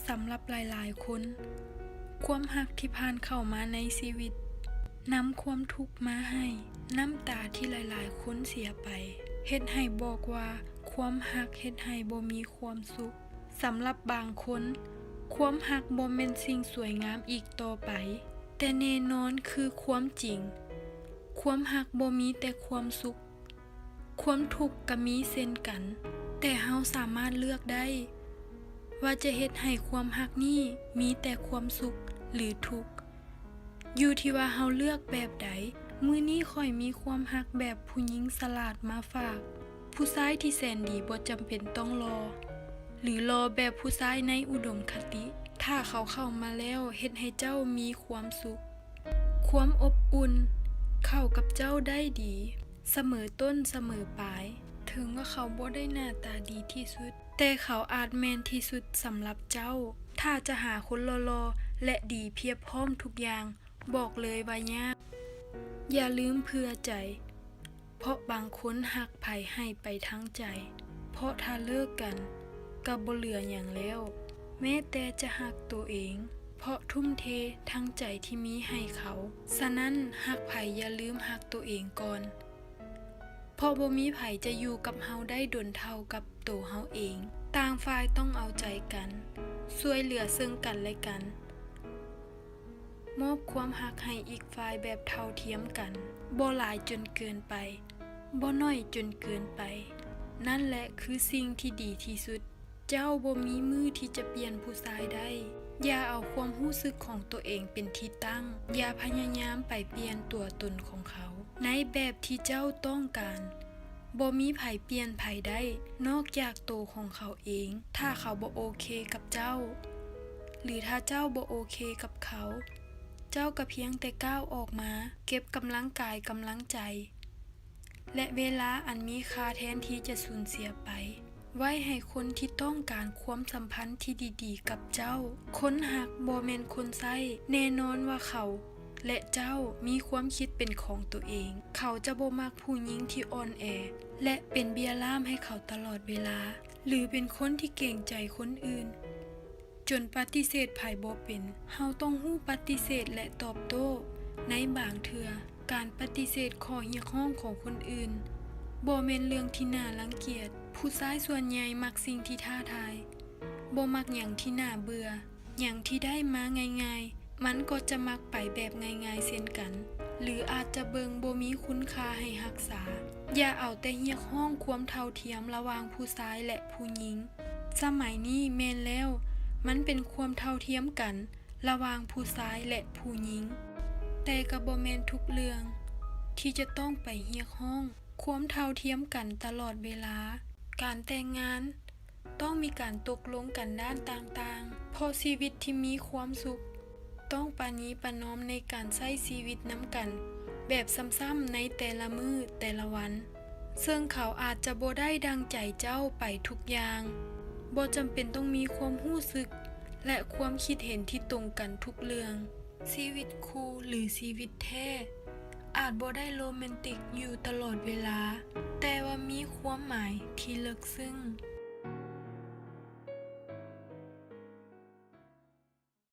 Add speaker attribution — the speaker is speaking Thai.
Speaker 1: สำหรับหลายๆคนความรักที่ผ่านเข้ามาในชีวิตนำความทุกข์มาให้น้ำตาที่หลายๆคนเสียไปเฮ็ดให้บอกว่าความรักเฮ็ดให้บ่มีความสุขสำหรับบางคนความรักบ่แม่นสิ่งสวยงามอีกต่อไปแต่แน่นอนคือความจริงความรักบ่มีแต่ความสุขความทุกข์ก็มีเช่นกันแต่เฮาสามารถเลือกได้ว่าจะเฮ็ดให้ความรักนี้มีแต่ความสุขหรือทุกข์อยู่ที่ว่าเฮาเลือกแบบใดมื้อนี้ค่อยมีความรักแบบผู้หญิงสลาดมาฝากผู้ชายที่แสนดีบ่จำเป็นต้องรอหรือรอแบบผู้ชายในอุดมคติถ้าเขาเข้ามาแล้วเฮ็ดให้เจ้ามีความสุขความอบอุ่นเข้ากับเจ้าได้ดีเสมอต้นเสมอปลายถึงว่าเขาบ่ได้หน้าตาดีที่สุดแต่เขาอาจแม่นที่สุดสำหรับเจ้าถ้าจะหาคนหล่อๆและดีเพียบพร้อมทุกอย่างบอกเลยว่ายากอย่าลืมเผื่อใจเพราะบางคนหักไผให้ไปทั้งใจเพราะถ้าเลิกกันก็บ่เหลือหยังแล้วแม้แต่จะหักตัวเองเพราะทุ่มเททั้งใจที่มีให้เขาฉะนั้นหักไผอย่าลืมหักตัวเองก่อนเพราะบ่มีไผจะอยู่กับเฮาได้ดนเท่ากับตัวเฮาเองต่างฝ่ายต้องเอาใจกันช่วยเหลือซึ่งกันและกันมอบความรักให้อีกฝ่ายแบบเท่าเทียมกันบ่หลายจนเกินไปบ่น้อยจนเกินไปนั่นแหละคือสิ่งที่ดีที่สุดเจ้าบ่มีมือที่จะเปลี่ยนผู้ชายได้อย่าเอาความรู้สึกของตัวเองเป็นที่ตั้งอย่าพยายามไปเปลี่ยนตัวตนของเขาในแบบที่เจ้าต้องการบ่มีไผเปลี่ยนไผได้นอกจากตัวของเขาเองถ้าเขาบ่โอเคกับเจ้าหรือถ้าเจ้าบ่โอเคกับเขาเจ้าก็เพียงแต่ก้าวออกมาเก็บกำลังกายกำลังใจและเวลาอันมีค่าแทนที่จะสูญเสียไปไว้ให้คนที่ต้องการความสัมพันธ์ที่ดีๆกับเจ้าคนหักบ่แม่นคนไส้แน่นอนว่าเขาและเจ้ามีความคิดเป็นของตัวเองเขาจะบ่มักผู้หญิงที่อ่อนแอและเป็นเบี้ยล่ามให้เขาตลอดเวลาหรือเป็นคนที่เกรงใจคนอื่นจนปฏิเสธไผบ่เป็นเฮาต้องรู้ปฏิเสธและตอบโต้ในบางเทื่อการปฏิเสธข้อเรียกร้องของคนอื่นบ่แม่นเรื่องที่น่ารังเกียจผู้ชายส่วนใหญ่มักสิ่งที่ท้าทายบ่มักหยังที่น่าเบื่อหยังที่ได้มาง่ายๆมันก็จะมักไปแบบง่ายๆเช่นกันหรืออาจจะเบิงบ่มีคุณค่าให้รักษาอย่าเอาแต่เรียกร้องความเท่าเทียมระหว่างผู้ชายและผู้หญิงสมัยนี้แม่นแล้วมันเป็นความเท่าเทียมกันระหว่างผู้ชายและผู้หญิงแต่ก็บ่แม่นทุกเรื่องที่จะต้องไปเรียกร้องความเท่าเทียมกันตลอดเวลาการแต่งงานต้องมีการตกลงกันด้านต่างๆเพราะชีวิตที่มีความสุขต้องปานีประนอมในการใช้ชีวิตนำกันแบบซ้ำๆในแต่ละมื้อแต่ละวันซึ่งเขาอาจจะบ่ได้ดังใจเจ้าไปทุกอย่างบ่จำเป็นต้องมีความรู้สึกและความคิดเห็นที่ตรงกันทุกเรื่องชีวิตคู่หรือชีวิตแท้อาจบ่ได้โรแมนติกอยู่ตลอดเวลาแต่ว่ามีความหมายที่ลึกซึ้ง